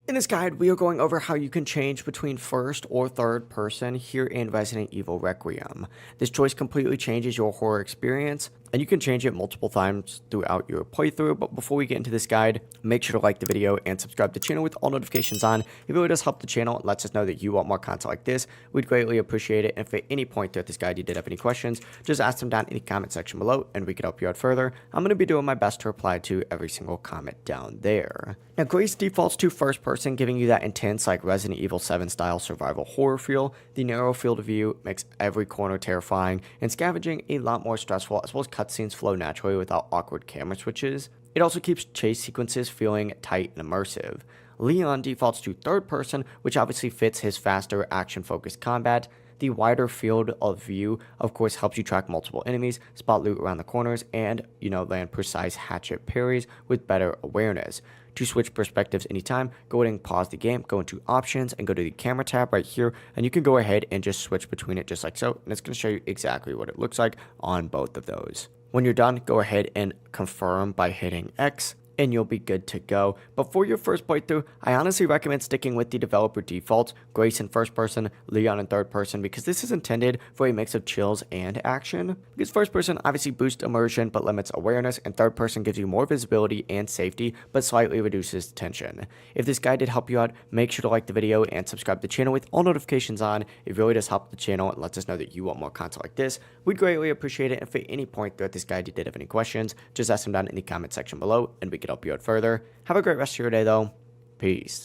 In this guide, we are going over how you can change between first or third person here in Resident Evil Requiem. This choice completely changes your horror experience, and you can change it multiple times throughout your playthrough. But before we get into this guide, make sure to like the video and subscribe to the channel with all notifications on. It really does help the channel and lets us know that you want more content like this. We'd greatly appreciate it. And if at any point throughout this guide you did have any questions, just ask them down in the comment section below and we can help you out further. I'm going to be doing my best to reply to every single comment down there. Now, Grace defaults to first person, giving you that intense, like Resident Evil 7 style survival horror feel. The narrow field of view makes every corner terrifying, and scavenging a lot more stressful, as well as cutscenes flow naturally without awkward camera switches. It also keeps chase sequences feeling tight and immersive. Leon defaults to third person, which obviously fits his faster, action-focused combat. The wider field of view, of course, helps you track multiple enemies, spot loot around the corners, and, land precise hatchet parries with better awareness. To switch perspectives anytime, go ahead and pause the game, go into options, and go to the camera tab right here, and you can go ahead and just switch between it just like so, and it's going to show you exactly what it looks like on both of those. When you're done, go ahead and confirm by hitting X, and you'll be good to go. But for your first playthrough, I honestly recommend sticking with the developer defaults, Grace in first person, Leon in third person, because this is intended for a mix of chills and action. Because first person obviously boosts immersion but limits awareness, and third person gives you more visibility and safety but slightly reduces tension. If this guide did help you out, make sure to like the video and subscribe to the channel with all notifications on. It really does help the channel and lets us know that you want more content like this. We'd greatly appreciate it. If at any point throughout this guide you did have any questions, just ask them down in the comment section below and we can help you out further. Have a great rest of your day though. Peace.